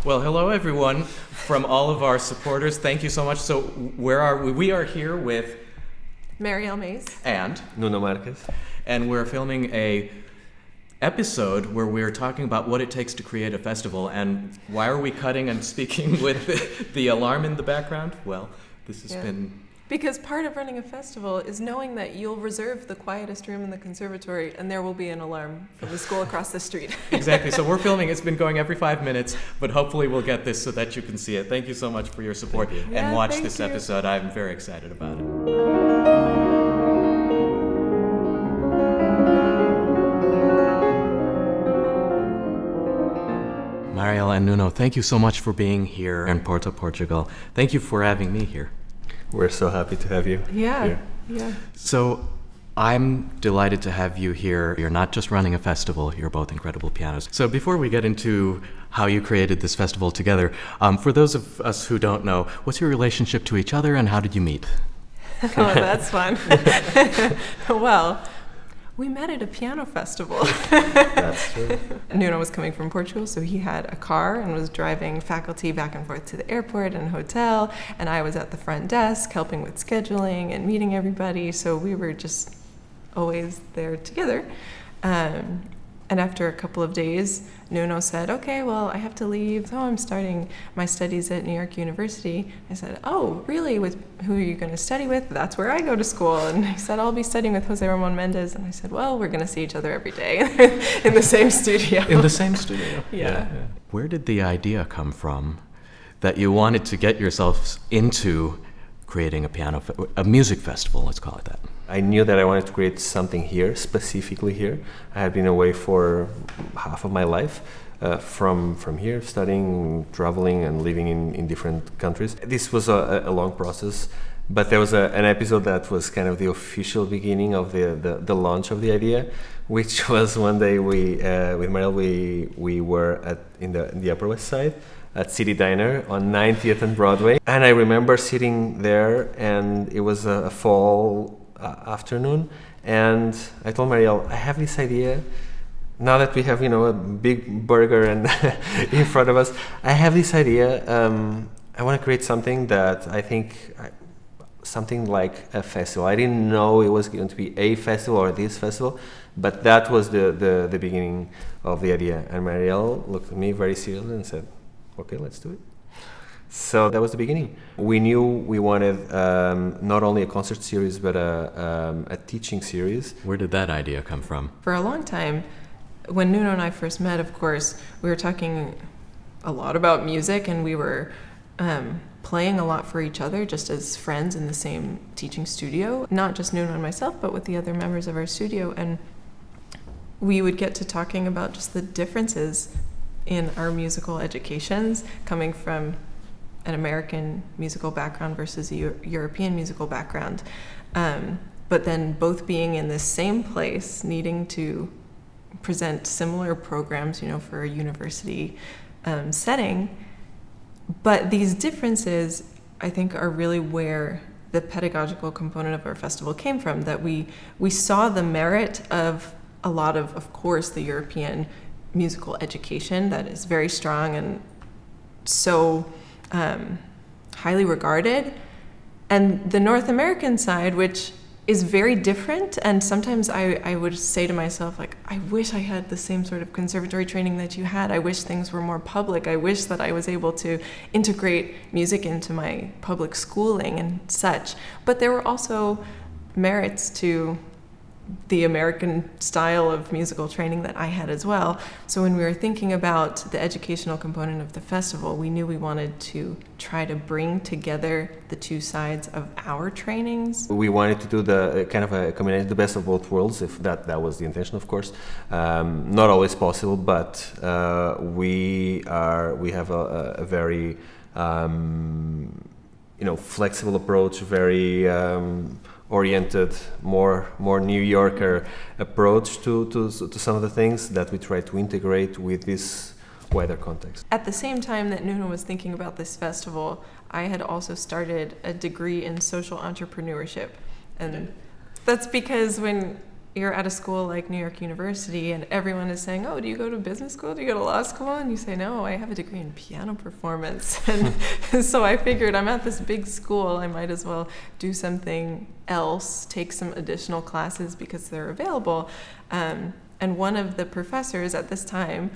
Well, hello everyone from all of our supporters. Thank you so much. So where are we? We are here with Marielle Mays and Nuno Marquez. And we're filming a episode where we're talking about what it takes to create a festival. And why are we cutting and speaking with the alarm in the background? Well, this has been... Because part of running a festival is knowing that you'll reserve the quietest room in the conservatory and there will be an alarm from the school across the street. Exactly. So we're filming. It's been going every 5 minutes, but hopefully we'll get this so that you can see it. Thank you so much for your support and watch this episode. I'm very excited about it. Marielle and Nuno, thank you so much for being here in Porto, Portugal. Thank you for having me here. We're so happy to have you here. Yeah. So I'm delighted to have you here. You're not just running a festival, you're both incredible pianists. So before we get into how you created this festival together, for those of us who don't know, what's your relationship to each other and how did you meet? Oh, that's fun. Well, we met at a piano festival. That's true. Nuno was coming from Portugal, so he had a car and was driving faculty back and forth to the airport and hotel, and I was at the front desk helping with scheduling and meeting everybody, so we were just always there together. And after a couple of days, Nuno said, okay, well, I have to leave. So I'm starting my studies at New York University. I said, oh, really? With who are you going to study with? That's where I go to school. And he said, I'll be studying with Jose Ramon Mendez. And I said, well, we're going to see each other every day in the same studio. In the same studio? Yeah. Where did the idea come from that you wanted to get yourselves into creating a music festival, let's call it that? I knew that I wanted to create something here, specifically here. I had been away for half of my life from here, studying, traveling, and living in different countries. This was a long process, but there was an episode that was kind of the official beginning of the launch of the idea, which was one day with Marielle, we were in the Upper West Side, at City Diner on 90th and Broadway. And I remember sitting there, and it was a fall afternoon, and I told Marielle, I have this idea. Now that we have, a big burger and in front of us, I have this idea. I want to create something that I think, something like a festival. I didn't know it was going to be a festival or this festival, but that was the beginning of the idea. And Marielle looked at me very seriously and said, okay, let's do it. So that was the beginning. We knew we wanted not only a concert series, but a teaching series. Where did that idea come from? For a long time, when Nuno and I first met, of course, we were talking a lot about music, and we were playing a lot for each other, just as friends in the same teaching studio. Not just Nuno and myself, but with the other members of our studio. And we would get to talking about just the differences in our musical educations, coming from an American musical background versus a European musical background. But then both being in the same place, needing to present similar programs, for a university setting. But these differences, I think, are really where the pedagogical component of our festival came from, that we saw the merit of a lot of course, the European musical education that is very strong and so highly regarded, and the North American side, which is very different. And sometimes I would say to myself, like, I wish I had the same sort of conservatory training that you had. I wish things were more public. I wish that I was able to integrate music into my public schooling and such. But there were also merits to the American style of musical training that I had as well. So when we were thinking about the educational component of the festival, we knew we wanted to try to bring together the two sides of our trainings. We wanted to do the kind of a combination, the best of both worlds, if that was the intention, of course. Not always possible, but we have a very flexible approach, very oriented, more New Yorker approach to some of the things that we try to integrate with this wider context. At the same time that Nuno was thinking about this festival, I had also started a degree in social entrepreneurship. And that's because when you're at a school like New York University and everyone is saying, oh, do you go to business school? Do you go to law school? And you say, no, I have a degree in piano performance. And so I figured I'm at this big school. I might as well do something else, take some additional classes because they're available. And one of the professors at this time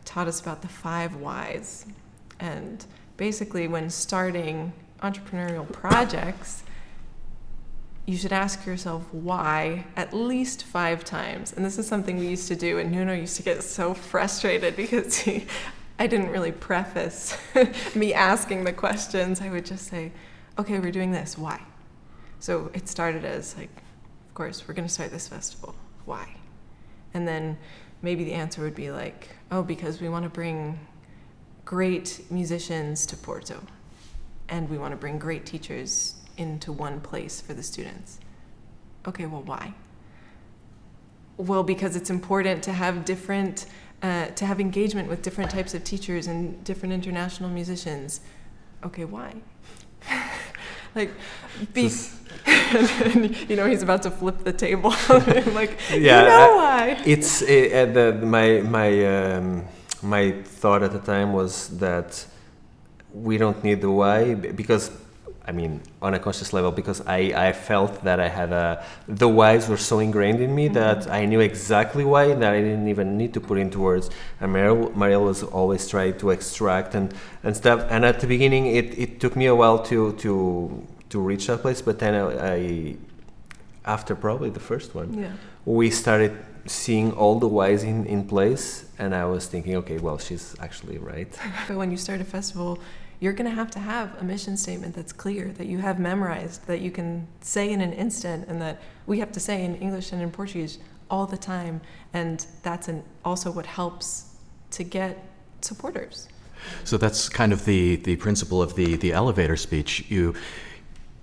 taught us about the 5 whys. And basically when starting entrepreneurial projects, you should ask yourself why at least 5 times. And this is something we used to do, and Nuno used to get so frustrated because I didn't really preface me asking the questions. I would just say, okay, we're doing this, why? So it started as like, of course, we're going to start this festival, why? And then maybe the answer would be like, oh, because we want to bring great musicians to Porto, and we want to bring great teachers into one place for the students. Okay, well, why? Well, because it's important to have to have engagement with different types of teachers and different international musicians. Okay, why? Like, you know, he's about to flip the table. I'm like, yeah, you know why? It's my thought at the time was that we don't need the why, because I mean, on a conscious level, because I felt that I had the whys were so ingrained in me that I knew exactly why, that I didn't even need to put into words. And Marielle was always trying to extract and stuff. And at the beginning, it took me a while to reach that place. But then I after probably the first one, we started seeing all the whys in place. And I was thinking, okay, well, she's actually right. But when you start a festival, you're going to have a mission statement that's clear, that you have memorized, that you can say in an instant, and that we have to say in English and in Portuguese all the time. And that's also what helps to get supporters. So that's kind of the principle of the elevator speech.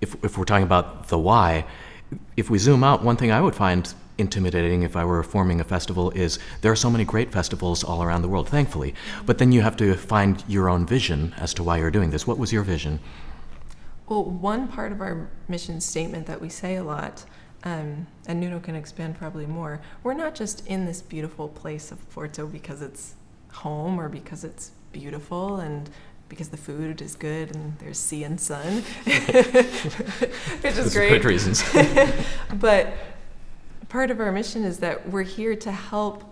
If we're talking about the why, if we zoom out, one thing I would find intimidating if I were forming a festival is there are so many great festivals all around the world, thankfully. But then you have to find your own vision as to why you're doing this. What was your vision? Well, one part of our mission statement that we say a lot, and Nuno can expand probably more, we're not just in this beautiful place of Porto because it's home or because it's beautiful and because the food is good and there's sea and sun, which is great. Good reasons. But part of our mission is that we're here to help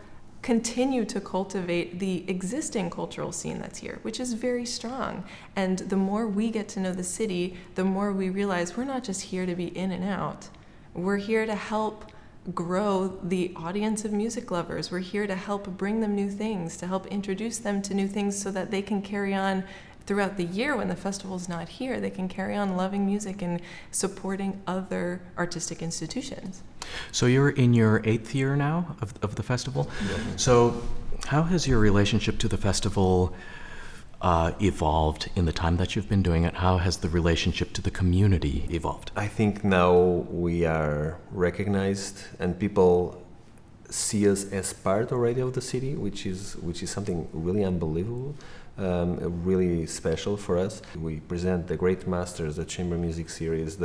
continue to cultivate the existing cultural scene that's here, which is very strong. And the more we get to know the city, the more we realize we're not just here to be in and out. We're here to help grow the audience of music lovers. We're here to help bring them new things, to help introduce them to new things so that they can carry on throughout the year when the festival's not here. They can carry on loving music and supporting other artistic institutions. So you're in your 8th year now of the festival. Yeah. So how has your relationship to the festival evolved in the time that you've been doing it? How has the relationship to the community evolved? I think now we are recognized and people see us as part already of the city, which is something really unbelievable. Really special for us. We present the Great Masters, the Chamber Music Series,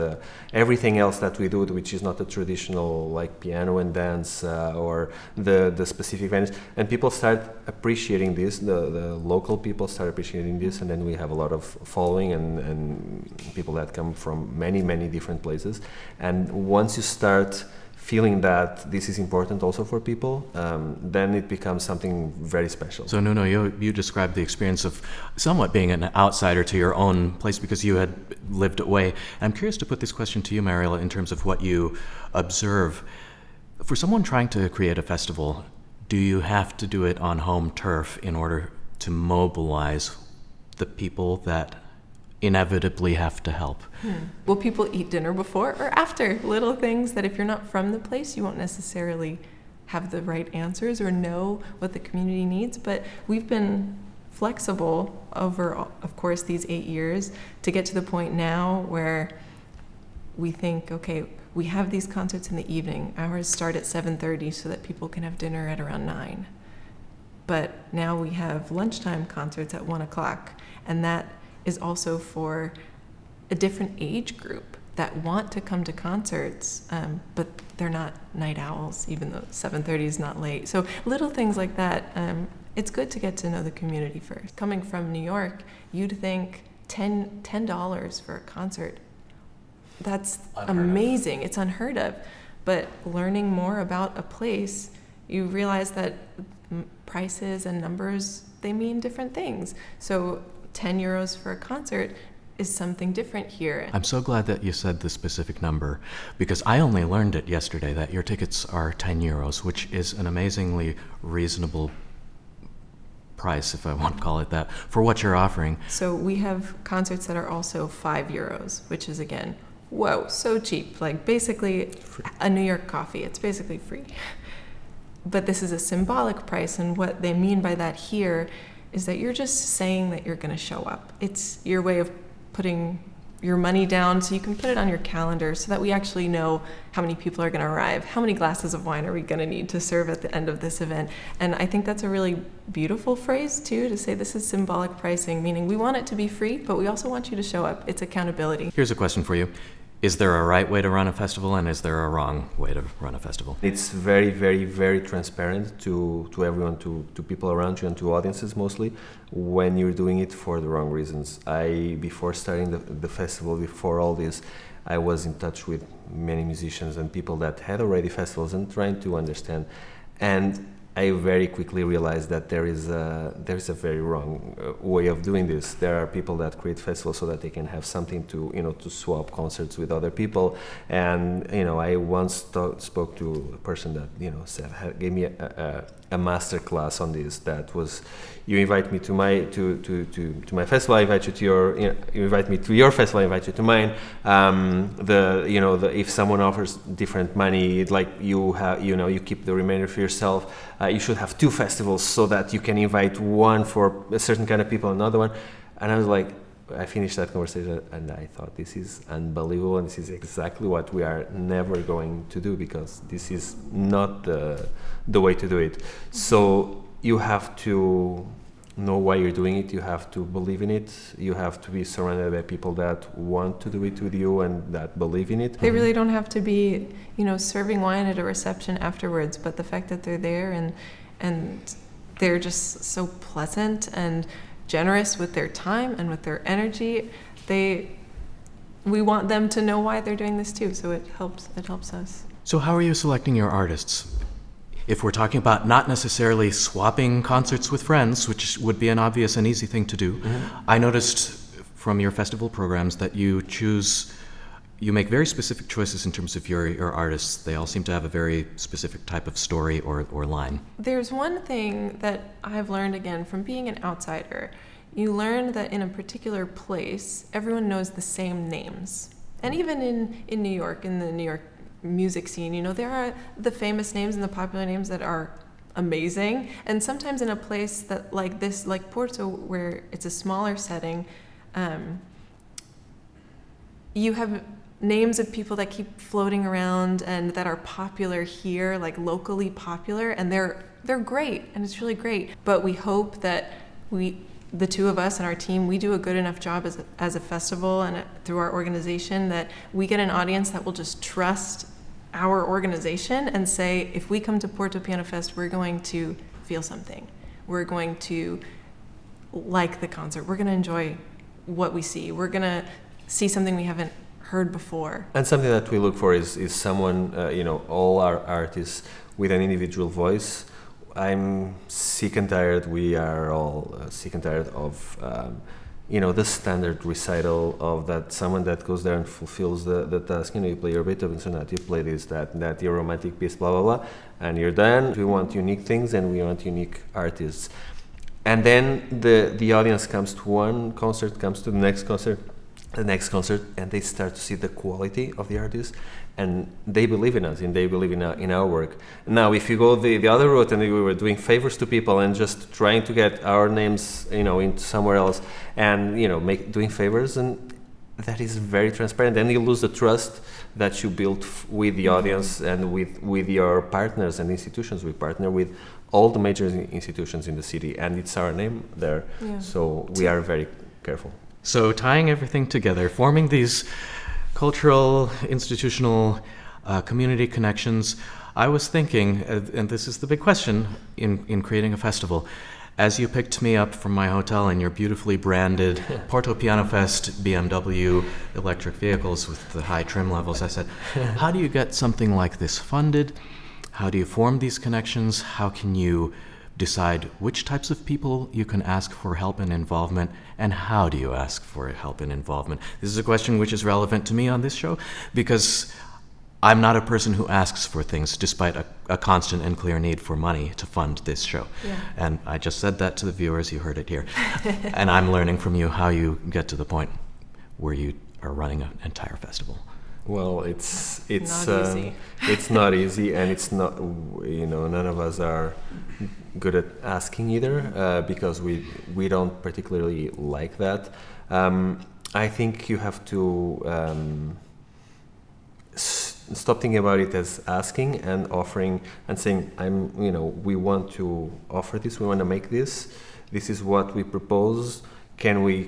everything else that we do, which is not the traditional like piano and dance or the specific venues. And people start appreciating this, the local people start appreciating this, and then we have a lot of following and people that come from many, many different places. And once you start feeling that this is important also for people, then it becomes something very special. So Nuno, you described the experience of somewhat being an outsider to your own place because you had lived away. I'm curious to put this question to you, Mariela, in terms of what you observe. For someone trying to create a festival, do you have to do it on home turf in order to mobilize the people that inevitably have to help? Will people eat dinner before or after? Little things that if you're not from the place, you won't necessarily have the right answers or know what the community needs. But we've been flexible over, of course, these 8 years to get to the point now where we think, okay, we have these concerts in the evening. Ours start at 7:30 so that people can have dinner at around 9. But now we have lunchtime concerts at 1 o'clock, and that is also for a different age group that want to come to concerts, but they're not night owls, even though 7:30 is not late. So little things like that. It's good to get to know the community first. Coming from New York, you'd think $10 for a concert. That's amazing. It's unheard of. But learning more about a place, you realize that prices and numbers, they mean different things. So 10 euros for a concert is something different here. I'm so glad that you said the specific number, because I only learned it yesterday that your tickets are 10 euros, which is an amazingly reasonable price, if I want to call it that, for what you're offering. So we have concerts that are also 5 euros, which is, again, whoa, so cheap. Like basically free. A New York coffee, it's basically free. But this is a symbolic price, and what they mean by that here is that you're just saying that you're going to show up. It's your way of putting your money down so you can put it on your calendar so that we actually know how many people are going to arrive, how many glasses of wine are we going to need to serve at the end of this event. And I think that's a really beautiful phrase too, to say this is symbolic pricing, meaning we want it to be free, but we also want you to show up. It's accountability. Here's a question for you. Is there a right way to run a festival, and is there a wrong way to run a festival? It's very, very, very transparent to everyone, to people around you and to audiences mostly, when you're doing it for the wrong reasons. Before starting the festival, before all this, I was in touch with many musicians and people that had already festivals and trying to understand. And I very quickly realized that there's a very wrong way of doing this. There are people that create festivals so that they can have something to swap concerts with other people. And I once spoke to a person that gave me a master class on this. That was, you invite me to my festival, I invite you to your, you invite me to your festival, I invite you to mine. If someone offers different money, like you keep the remainder for yourself. You should have 2 festivals so that you can invite one for a certain kind of people, another one. And I was like, I finished that conversation and I thought, this is unbelievable, and this is exactly what we are never going to do, because this is not the way to do it. So you have to know why you're doing it, you have to believe in it, you have to be surrounded by people that want to do it with you and that believe in it. They really don't have to be, serving wine at a reception afterwards, but the fact that they're there and they're just so pleasant and generous with their time and with their energy, we want them to know why they're doing this too, so it helps us. So how are you selecting your artists? If we're talking about not necessarily swapping concerts with friends, which would be an obvious and easy thing to do, I noticed from your festival programs that you make very specific choices in terms of your artists. They all seem to have a very specific type of story or line. There's one thing that I've learned, again, from being an outsider. You learn that in a particular place, everyone knows the same names. And even in New York, in the New York music scene, there are the famous names and the popular names that are amazing. And sometimes in a place that like this, like Porto, where it's a smaller setting, you have names of people that keep floating around and that are popular here, like locally popular, and they're great, and it's really great. But we hope that the two of us and our team, we do a good enough job as a festival and through our organization that we get an audience that will just trust our organization and say, if we come to Porto Piano Fest, we're going to feel something. We're going to like the concert. We're going to enjoy what we see. We're going to see something we haven't heard before. And something that we look for is someone, all our artists with an individual voice. I'm sick and tired, we are all sick and tired of the standard recital of that someone that goes there and fulfills the task. You play your Beethoven sonata, you play this, that, your romantic piece, blah, blah, blah, and you're done. We want unique things and we want unique artists. And then the audience comes to one concert, comes to the next concert, and they start to see the quality of the artist, and they believe in us and they believe in our work. Now, if you go the other route and we were doing favors to people and just trying to get our names, into somewhere else, and doing favors, and that is very transparent, and you lose the trust that you built with the audience and with your partners and institutions. We partner with all the major institutions in the city, and it's our name there. Yeah. So we are very careful. So tying everything together, forming these cultural, institutional, community connections. I was thinking, and this is the big question in creating a festival, as you picked me up from my hotel in your beautifully branded Porto Piano Fest BMW electric vehicles with the high trim levels, I said, how do you get something like this funded? How do you form these connections? How can you decide which types of people you can ask for help and involvement, and how do you ask for help and involvement? This is a question which is relevant to me on this show because I'm not a person who asks for things despite a constant and clear need for money to fund this show. Yeah. And I just said that to the viewers, you heard it here. And I'm learning from you how you get to the point where you are running an entire festival. Well, it's not easy. It's not easy, and it's not, none of us are good at asking either, because we don't particularly like that. I think you have to stop thinking about it as asking and offering and saying, we want to offer this, we want to make this. This is what we propose. Can we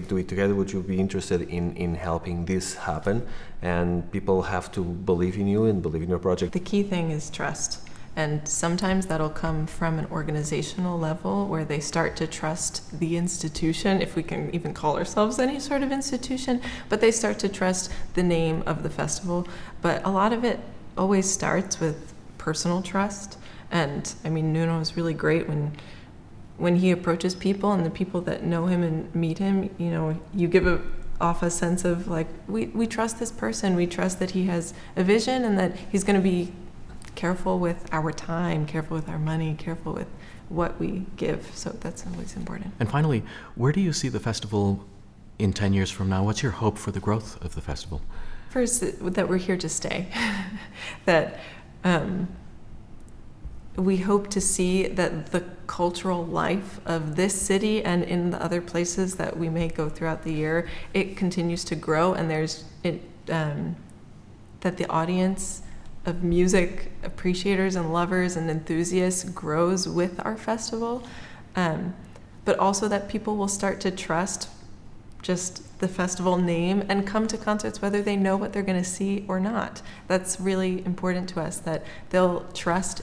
do it together? Would you be interested in helping this happen? And people have to believe in you and believe in your project. The key thing is trust. And sometimes that'll come from an organizational level where they start to trust the institution, if we can even call ourselves any sort of institution, but they start to trust the name of the festival. But a lot of it always starts with personal trust. And I mean, Nuno is really great when he approaches people, and the people that know him and meet him, you give off a sense of like, we trust this person, we trust that he has a vision and that he's going to be careful with our time, careful with our money, careful with what we give. So that's always important. And finally, where do you see the festival in 10 years from now? What's your hope for the growth of the festival? First, that we're here to stay. That we hope to see that the cultural life of this city and in the other places that we may go throughout the year, it continues to grow, and that the audience of music appreciators and lovers and enthusiasts grows with our festival, but also that people will start to trust just the festival name and come to concerts whether they know what they're going to see or not. That's really important to us, that they'll trust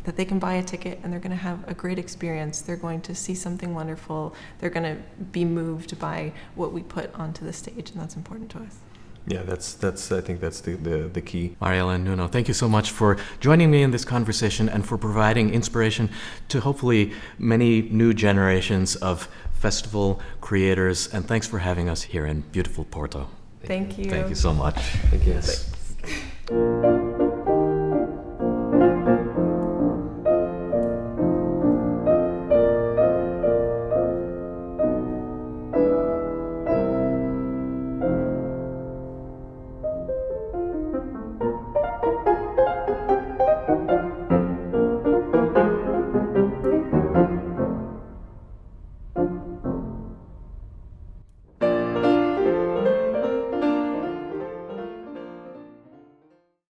that they can buy a ticket and they're going to have a great experience. They're going to see something wonderful. They're going to be moved by what we put onto the stage, and that's important to us. Yeah, that's I think that's the key. Mariela and Nuno, thank you so much for joining me in this conversation and for providing inspiration to hopefully many new generations of festival creators. And thanks for having us here in beautiful Porto. Thank you. Thank you so much. Thank you. Thanks.